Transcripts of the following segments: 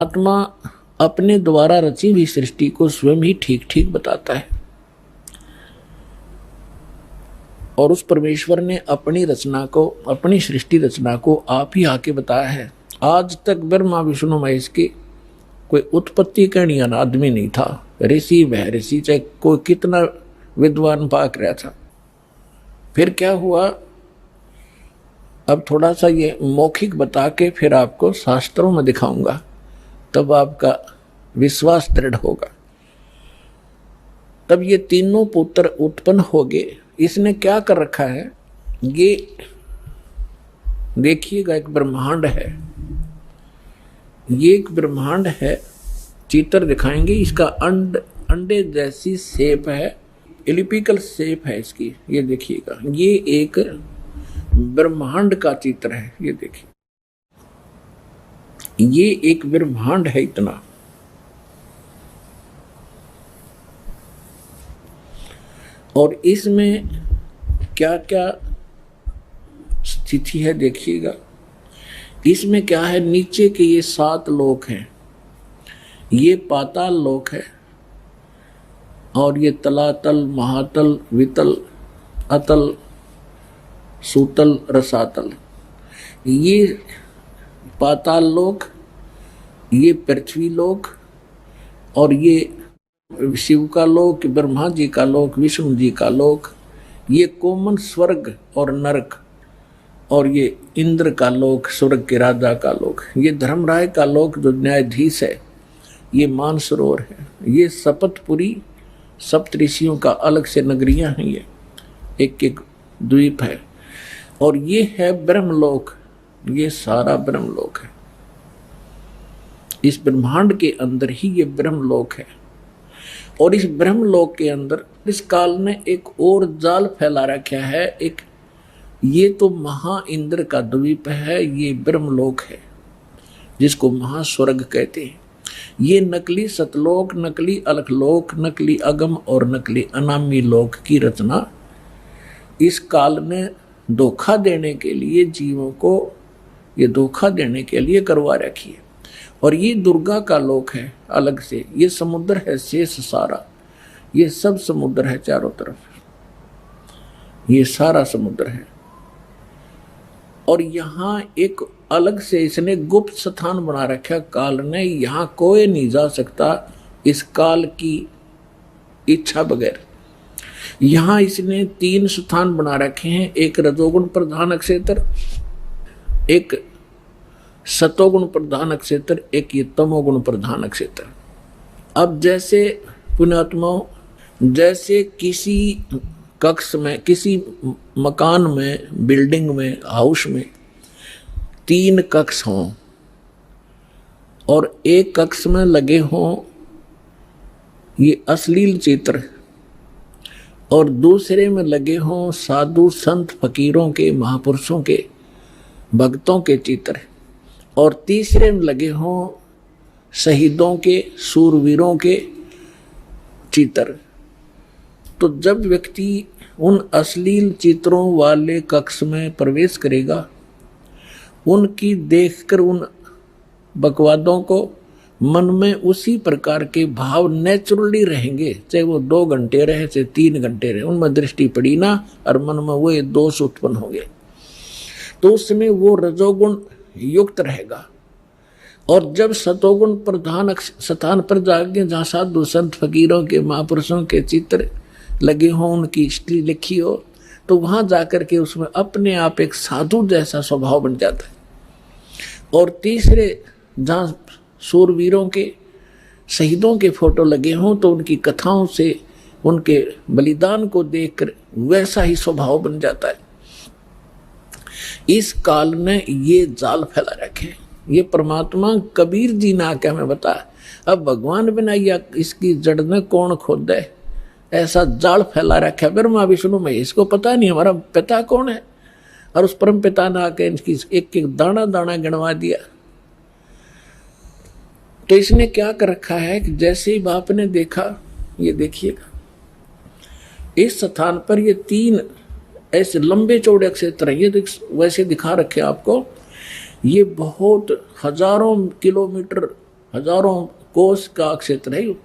आत्मा अपने द्वारा रची हुई सृष्टि को स्वयं ही ठीक ठीक बताता है और उस परमेश्वर ने अपनी रचना को, अपनी सृष्टि रचना को आप ही आके बताया है। आज तक ब्रह्मा विष्णु महेश की कोई उत्पत्ति कहने वाला आदमी नहीं था। ऋषि वह ऋषि, चाहे कोई कितना विद्वान पाक रहा था। फिर क्या हुआ, अब थोड़ा सा ये मौखिक बता के फिर आपको शास्त्रों में दिखाऊंगा, तब आपका विश्वास दृढ़ होगा। तब ये तीनों पुत्र उत्पन्न हो गए। इसने क्या कर रखा है, ये देखिएगा, एक ब्रह्मांड है, ये एक ब्रह्मांड है। चित्र दिखाएंगे, इसका अंडे जैसी शेप है, एलिपिकल शेप है इसकी। ये देखिएगा, ये एक ब्रह्मांड का चित्र है। ये देखिए, ये एक ब्रह्मांड है इतना। और इसमें क्या क्या स्थिति है देखिएगा। इसमें क्या है, नीचे के ये 7 लोक हैं, ये पाताल लोक है, और ये तलातल, महातल, वितल, अतल, सूतल, रसातल। ये पाताल लोक, ये पृथ्वी लोक, और ये शिव का लोक, ब्रह्मा जी का लोक, विष्णु जी का लोक, ये कोमन स्वर्ग और नरक, और ये इंद्र का लोक, स्वर्ग के राजा का लोक, ये धर्मराय का लोक जो न्यायाधीश है, ये मानसरोवर है, ये शपथपुरी सप्तऋषियों का अलग से नगरियां हैं, ये एक एक द्वीप है। और ये है ब्रह्मलोक, ये सारा ब्रह्मलोक है। इस ब्रह्मांड के अंदर ही ये ब्रह्मलोक है। और इस ब्रह्मलोक के अंदर इस काल ने एक और जाल फैला रखा है। एक ये तो महा इंद्र का द्वीप है, ये ब्रह्मलोक है जिसको महास्वर्ग कहते हैं। ये नकली सतलोक, नकली अलखलोक, नकली अगम और नकली अनामी लोक की रचना इस काल ने धोखा देने के लिए, जीवों को ये धोखा देने के लिए करवा रखी है। और ये दुर्गा का लोक है अलग से। ये समुद्र है शेष सारा, ये सब समुद्र है चारों तरफ, ये सारा समुद्र है। और यहाँ एक अलग से इसने गुप्त स्थान बना रखा काल ने, यहाँ कोई नहीं जा सकता इस काल की इच्छा बगैर। यहाँ इसने 3 स्थान बना रखे हैं, एक रजोगुण प्रधान नक्षत्र, एक सतोगुण प्रधान नक्षत्र, एक ये तमोगुण प्रधान नक्षत्र। अब जैसे पुण्यात्माओं, जैसे किसी कक्ष में, किसी मकान में, बिल्डिंग में, हाउस में 3 कक्ष हों और एक कक्ष में लगे हों ये अश्लील चित्र, और दूसरे में लगे हों साधु संत फकीरों के, महापुरुषों के, भक्तों के चित्र, और तीसरे में लगे हों शहीदों के, सूरवीरों के चित्र। तो जब व्यक्ति उन अश्लील चित्रों वाले कक्ष में प्रवेश करेगा, उनकी देखकर उन बकवादों को मन में उसी प्रकार के भाव नेचुरली रहेंगे, चाहे वो 2 घंटे रहे, चाहे 3 घंटे रहे, उनमें दृष्टि पड़ी ना और मन में वो दोष उत्पन्न हो गए, तो उसमें वो रजोगुण युक्त रहेगा। और जब सतोगुण प्रधान स्थान पर जाके, जहाँ साधु संत फकीरों के, महापुरुषों के चित्र लगे हों, उनकी हिस्ट्री लिखी हो, तो वहां जाकर के उसमें अपने आप एक साधु जैसा स्वभाव बन जाता है। और तीसरे जहाँ सूरवीरों के, शहीदों के फोटो लगे हों, तो उनकी कथाओं से, उनके बलिदान को देखकर वैसा ही स्वभाव बन जाता है। इस काल ने ये जाल फैला रखे। ये परमात्मा कबीर जी ने आके हमें बताया। अब भगवान बिना या इसकी जड़ में कौन खोद है, ऐसा जाल फैला रखा ब्रह्मा विष्णु में, इसको पता नहीं हमारा पिता कौन है। और उस परम पिता ने आके इसकी एक एक दाना दाना गिनवा दिया। तो इसने क्या कर रखा है कि जैसे ही बाप ने देखा, ये देखिएगा, इस स्थान पर ये 3 ऐसे लंबे चौड़े क्षेत्र हैं। ये वैसे दिखा रखे आपको, ये बहुत हजारों किलोमीटर हजारों कोस का क्षेत्र है।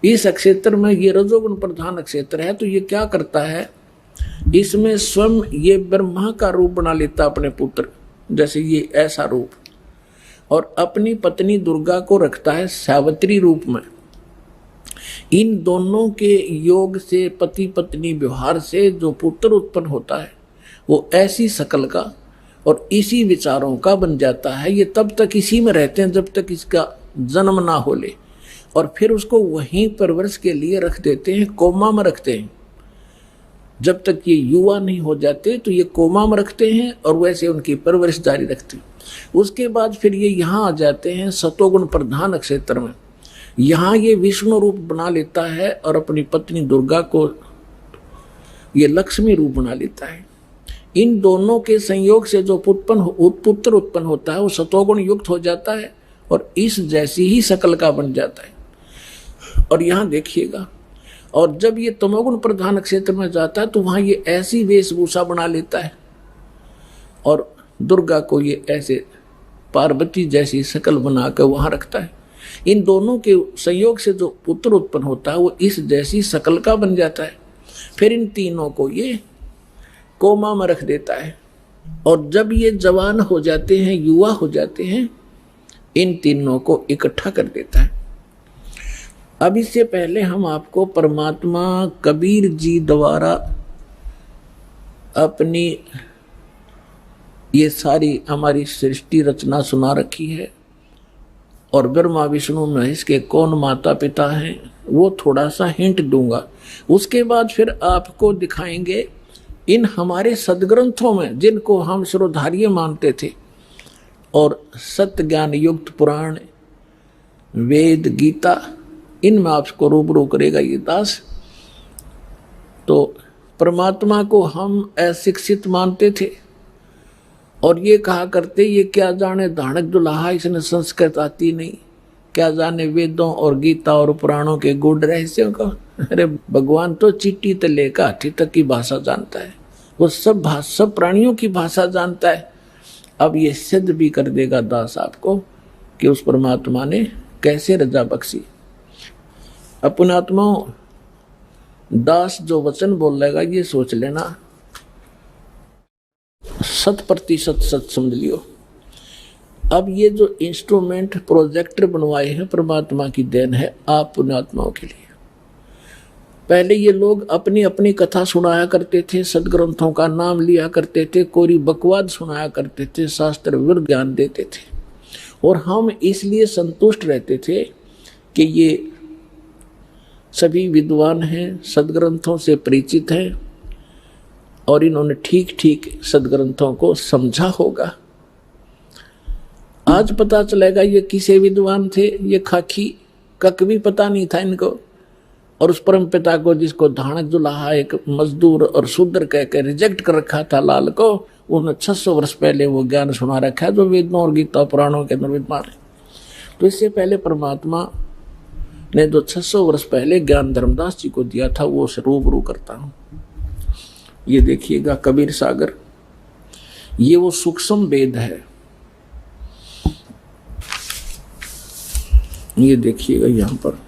इस क्षेत्र में ये रजोगुण प्रधान क्षेत्र है, तो ये क्या करता है, इसमें स्वयं ये ब्रह्मा का रूप बना लेता अपने पुत्र, जैसे ये ऐसा रूप, और अपनी पत्नी दुर्गा को रखता है सावित्री रूप में। इन दोनों के योग से, पति पत्नी व्यवहार से जो पुत्र उत्पन्न होता है वो ऐसी शकल का और इसी विचारों का बन जाता है। ये तब तक इसी में रहते हैं जब तक इसका जन्म ना हो ले, और फिर उसको वहीं परवरिश के लिए रख देते हैं, कोमा में रखते हैं। जब तक ये युवा नहीं हो जाते तो ये कोमा में रखते हैं और वैसे उनकी परवरिश जारी रखते हैं। उसके बाद फिर ये यहाँ आ जाते हैं सतोगुण प्रधान क्षेत्र में। यहाँ ये विष्णु रूप बना लेता है और अपनी पत्नी दुर्गा को ये लक्ष्मी रूप बना लेता है। इन दोनों के संयोग से जो पुत्र उत्पन्न होता है वो सतोगुण युक्त हो जाता है और इस जैसी ही शकल का बन जाता है। और यहाँ देखिएगा, और जब ये तमोगुण प्रधान क्षेत्र में जाता है तो वहां ये ऐसी वेशभूषा बना लेता है और दुर्गा को ये ऐसे पार्वती जैसी शकल बनाकर वहां रखता है। इन दोनों के संयोग से जो पुत्र उत्पन्न होता है वो इस जैसी शकल का बन जाता है। फिर इन तीनों को ये कोमा में रख देता है और जब ये जवान हो जाते हैं, युवा हो जाते हैं, इन तीनों को इकट्ठा कर देता है। अब इससे पहले हम आपको परमात्मा कबीर जी द्वारा अपनी ये सारी हमारी सृष्टि रचना सुना रखी है और ब्रह्मा विष्णु महेश के कौन माता पिता हैं वो थोड़ा सा हिंट दूंगा। उसके बाद फिर आपको दिखाएंगे इन हमारे सदग्रंथों में जिनको हम श्रोधार्य मानते थे और सत्य ज्ञान युक्त पुराण, वेद, गीता, इनमें आपको रूबरू करेगा ये दास। तो परमात्मा को हम अशिक्षित मानते थे और ये कहा करते ये क्या जाने धानक दुल्हा, इसने संस्कृत आती नहीं, क्या जाने वेदों और गीता और पुराणों के गूढ़ रहस्यों का। अरे भगवान तो चींटी से लेकर हाथी तक की भाषा जानता है, वो सब प्राणियों की भाषा जानता है। अब ये सिद्ध भी कर देगा दास आपको कि उस परमात्मा ने कैसे रजा बख्शी। अपनात्माओं, दास जो वचन बोलेगा ये सोच लेना 100% सच समझ लियो। अब ये जो इंस्ट्रूमेंट प्रोजेक्टर बनवाए हैं परमात्मा की देन है आप पुण्यात्माओं के लिए। पहले ये लोग अपनी अपनी कथा सुनाया करते थे, सदग्रंथों का नाम लिया करते थे, कोरी बकवाद सुनाया करते थे, शास्त्र विरुद्ध ज्ञान देते थे और हम इसलिए संतुष्ट रहते थे कि ये सभी विद्वान हैं, सदग्रंथों से परिचित हैं और इन्होंने ठीक ठीक सदग्रंथों को समझा होगा। आज पता चलेगा ये किसे विद्वान थे, ये खाकी कक भी पता नहीं था इनको। और उस परम पिता को जिसको धानक दुल्हा एक मजदूर और शूद्र कह के रिजेक्ट कर रखा था लाल को, उन्होंने 600 वर्ष पहले वो ज्ञान सुना रखा है जो वेदों और गीता पुराणों के अंदर विद्वान है। तो इससे पहले परमात्मा ने जो 600 वर्ष पहले ज्ञान धर्मदास जी को दिया था वो रूबरू करता हूं। ये देखिएगा कबीर सागर, ये वो सूक्ष्म वेद है। ये देखिएगा यहां पर,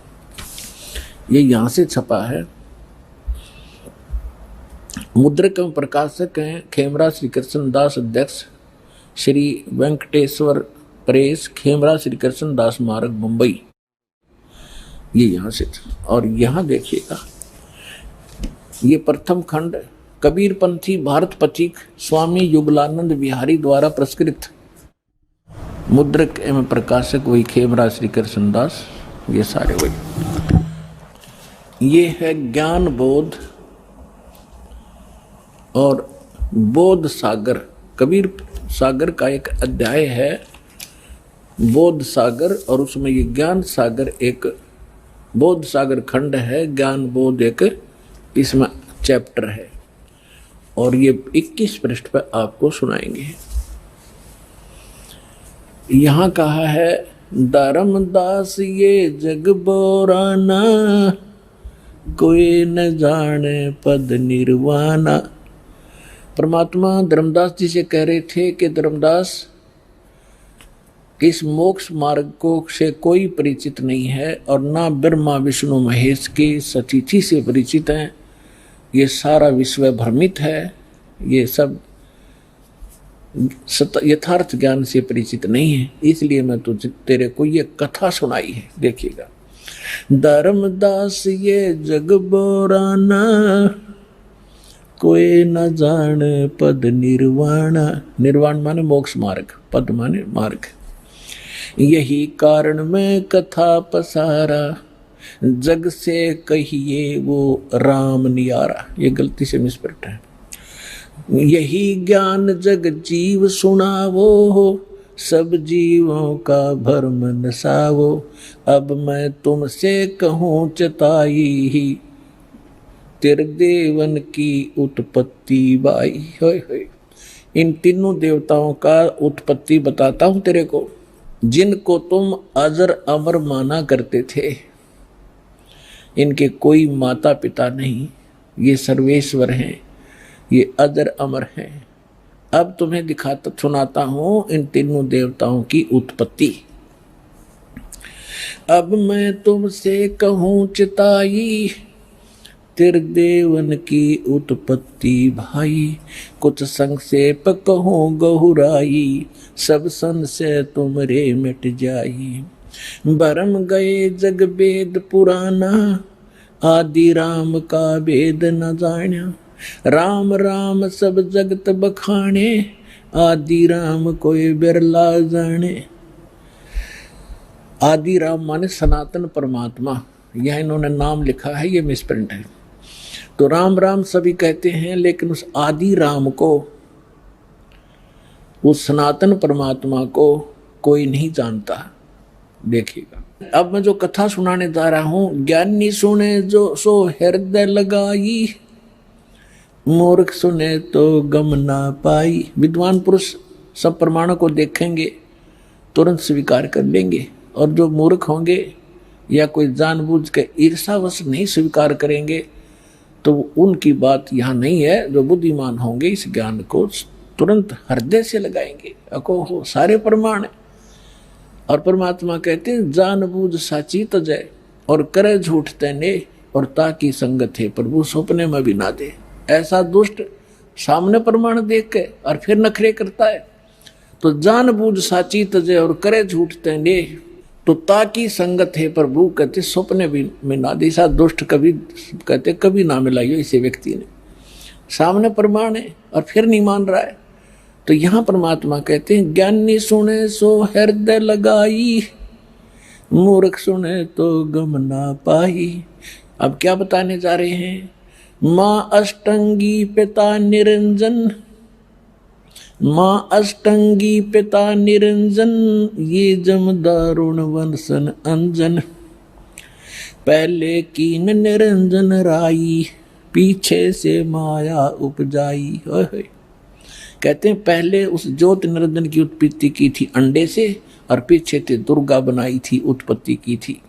ये यहां से छपा है। मुद्रक एवं प्रकाशक हैं खेमरा श्री कृष्ण दास, अध्यक्ष श्री वेंकटेश्वर प्रेस, खेमरा श्री कृष्ण दास मार्ग, मुंबई। ये यहां से, और यहां देखिएगा ये प्रथम खंड कबीरपंथी भारत पथिक स्वामी युगलानंद बिहारी द्वारा प्रस्कृत, मुद्रक एवं प्रकाशक वही खेमरा श्री कृष्ण दास, ये सारे वही। ये है ज्ञान बोध और बोध सागर, कबीर सागर का एक अध्याय है बोध सागर और उसमें ये ज्ञान सागर एक बोध सागर खंड है, ज्ञान बोध एक इसमें चैप्टर है और ये 21 पृष्ठ पर आपको सुनाएंगे। यहां कहा है धर्मदास ये जग बोराना, कोई न जाने पद निर्वाणा। परमात्मा धर्मदास जी से कह रहे थे कि धर्मदास इस मोक्ष मार्ग को से कोई परिचित नहीं है और ना ब्रह्मा विष्णु महेश की सतीथि से परिचित हैं। ये सारा विश्व भ्रमित है, ये सब यथार्थ ज्ञान से परिचित नहीं है। इसलिए मैं तेरे को ये कथा सुनाई है। देखिएगा, धर्मदास ये जग बोराना, कोई न जाने पद निर्वाण। निर्वाण माने मोक्ष मार्ग, पद माने मार्ग। यही कारण में कथा पसारा, जग से कहिए वो राम नियारा। ये गलती से मिसप्रिंट है। यही ज्ञान जग जीव सुनावो, सब जीवों का भरम नसावो। अब मैं तुमसे कहूँ चताई, तेरे देवन की उत्पत्ति बाई। होय होय, इन तीनों देवताओं का उत्पत्ति बताता हूँ तेरे को, जिनको तुम अजर अमर माना करते थे। इनके कोई माता पिता नहीं, ये सर्वेश्वर हैं, ये अजर अमर हैं। अब तुम्हें दिखाता सुनाता हूं इन तीनों देवताओं की उत्पत्ति। अब मैं तुमसे कहूँ चिताई, तेरे देवन की उत्पत्ति भाई। कुछ संक्षेप कहूँ गहुराई, सब संशय तुमरे मिट जाई। भरम गए जग वेद पुराना, आदि राम का वेद न जाना। राम राम सब जगत बखाने, आदि राम कोई बिरला जाने। आदि राम माने सनातन परमात्मा, यह इन्होंने नाम लिखा है, ये मिसप्रिंट है। तो राम राम सभी कहते हैं, लेकिन उस आदि राम को, उस सनातन परमात्मा को कोई नहीं जानता। देखिएगा, अब मैं जो कथा सुनाने जा रहा हूं, ज्ञानी सुने जो सो हृदय लगाई, मूर्ख सुने तो गम ना पाई। विद्वान पुरुष सब प्रमाणों को देखेंगे, तुरंत स्वीकार कर लेंगे, और जो मूर्ख होंगे या कोई जानबूझ के ईर्षावश नहीं स्वीकार करेंगे, तो उनकी बात यहाँ नहीं है। जो बुद्धिमान होंगे इस ज्ञान को तुरंत हृदय से लगाएंगे। अको हो सारे प्रमाण है। और परमात्मा कहते हैं, जानबूझ साची तजय और करे झूठ तैने, और ताकि संगत है प्रभु सपने में भी ना दे। ऐसा दुष्ट सामने प्रमाण देख के और फिर नखरे करता है। तो जानबूझ साची तजय और करे झूठ तैने, तो ताकि संगत है प्रभु कहते सपने भी में ना दे। ऐसा दुष्ट कभी कहते कभी ना मिलाइयो इसे व्यक्ति ने। सामने प्रमाण है और फिर नहीं मान रहा है। तो यहाँ परमात्मा कहते हैं, ज्ञानी सुने सो हृदय लगाई, मूर्ख सुने तो गम ना पाई। अब क्या बताने जा रहे हैं? माँ अष्टंगी पिता निरंजन, माँ अष्टंगी पिता निरंजन, ये जम दारुण वंशन अंजन। पहले कीन निरंजन राई, पीछे से माया उपजाई। कहते हैं पहले उस ज्योत निरंजन की उत्पत्ति की थी अंडे से, और पीछे से दुर्गा बनाई थी, उत्पत्ति की थी।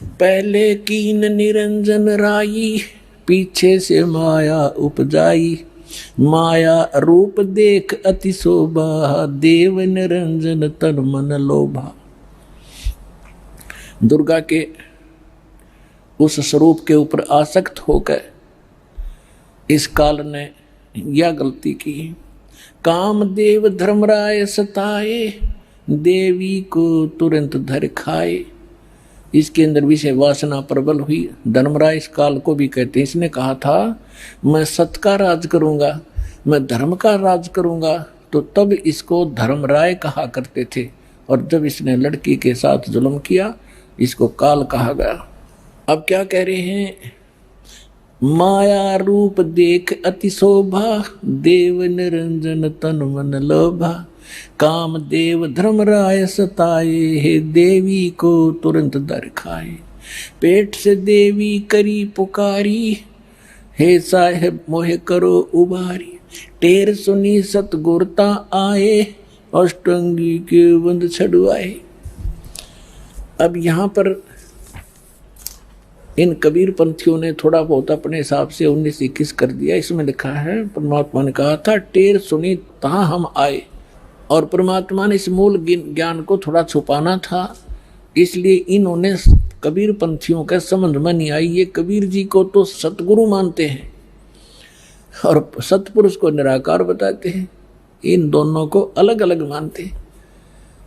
पहले कीन निरंजन राई, पीछे से माया उपजाई। माया रूप देख अति शोभा, देव निरंजन तन मन लोभा। दुर्गा के उस स्वरूप के ऊपर आसक्त होकर इस काल ने यह गलती की। कामदेव धर्मराय सताए, देवी को तुरंत धर खाए। इसके अंदर विषय वासना प्रबल हुई। धर्मराय इस काल को भी कहते हैं। इसने कहा था मैं सत का राज करूंगा, मैं धर्म का राज करूंगा, तो तब इसको धर्मराय कहा करते थे। और जब इसने लड़की के साथ जुल्म किया, इसको काल कहा गया। अब क्या कह रहे हैं? माया रूप देख अति शोभा, देव निरंजन तन मन लोभा। काम देव धर्मराय सताए, हे देवी को तुरंत दर खाए। पेट से देवी करी पुकारी, हे साहेब मोहे करो उबारी। टेर सुनी सतगुरता आए, अष्टंगी के बंद छड़वाए। अब यहाँ पर इन कबीर पंथियों ने थोड़ा बहुत अपने हिसाब से 19-21 कर दिया। इसमें लिखा है परमात्मा ने कहा था टेर सुनी तहाँ हम आए, और परमात्मा ने इस मूल ज्ञान को थोड़ा छुपाना था, इसलिए इन्होंने कबीर पंथियों के समझ में नहीं आई। ये कबीर जी को तो सतगुरु मानते हैं और सतपुरुष को निराकार बताते हैं, इन दोनों को अलग अलग मानते हैं,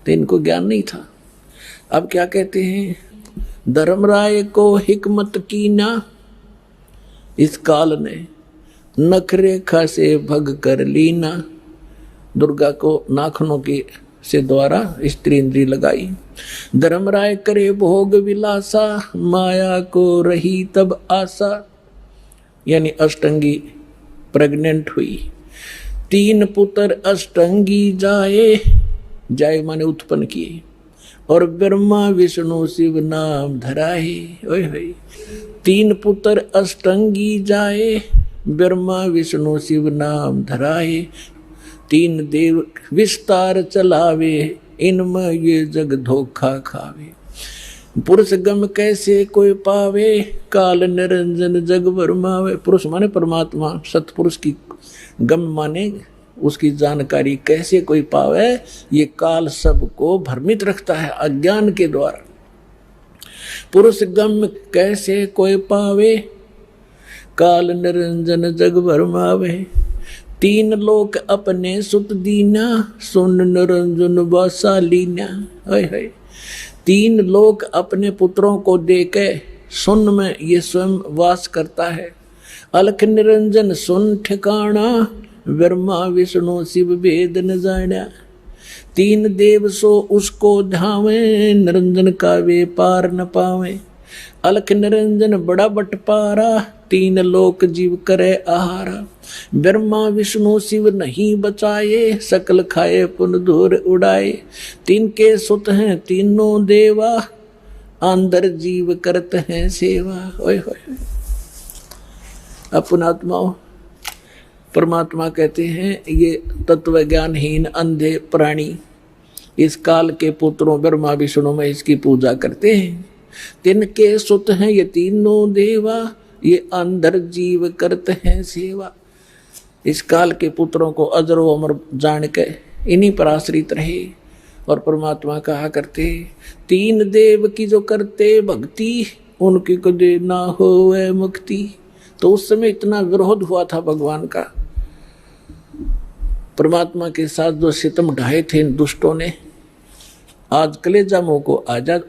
तो इनको ज्ञान नहीं था। अब क्या कहते हैं, धर्मराय को हिकमत की ना इस काल ने, नखरेखा से भग कर लीना। दुर्गा को नाखनों की से द्वारा स्त्री इंद्री लगाई। धर्मराय करे भोग विलासा, माया को रही तब आशा। यानी अष्टंगी प्रेग्नेंट हुई। 3 पुत्र अष्टंगी जाए, जाए माने उत्पन्न किए, और ब्रह्मा विष्णु शिव नाम धराए। ओए होए, 3 पुत्र अष्टंगी जाए, ब्रह्मा विष्णु शिव नाम धराए। 3 देव विस्तार चलावे, इनमें ये जग धोखा खावे। पुरुष गम कैसे कोई पावे, काल निरंजन जग भरमावे। पुरुष माने परमात्मा, सतपुरुष की गम माने उसकी जानकारी कैसे कोई पावे, ये काल सबको भ्रमित रखता है अज्ञान के द्वारा। पुरुष गम कैसे कोई पावे, काल निरंजन जग भरमावे। 3 लोक अपने सुत दीना, सुन निरंजन वासा लीना। 3 लोक अपने पुत्रों को देके सुन में ये स्वयं वास करता है। अलख निरंजन सुन ठिकाना, ब्रह्मा विष्णु शिव भेद न जाना। 3 देव सो उसको धावे, निरंजन का वे पार न पावे। अलख निरंजन बड़ा बटपारा, 3 लोक जीव करे आहारा। ब्रह्मा विष्णु शिव नहीं बचाए, सकल खाए पुन धूर उड़ाए। 3 के सुत हैं तीनों देवा, अंदर जीव करते हैं सेवा। ओए होए, अपनात्माओं परमात्मा कहते हैं ये तत्व ज्ञानहीन अंधे प्राणी इस काल के पुत्रों ब्रह्मा विष्णु में इसकी पूजा करते हैं। 3 के सुत हैं ये तीनों देवा, ये अंदर जीव करते हैं सेवा। इस काल के पुत्रों को अजर व अमर जान के इन्हीं पर आश्रित रहे। और परमात्मा कहा करते, 3 देव की जो करते भक्ति, उनकी कदे ना होवे मुक्ति। तो उस समय इतना विरोध हुआ था भगवान का, परमात्मा के साथ जो सितम ढाए थे इन दुष्टों ने, आज कलेजा मुंह को आजाद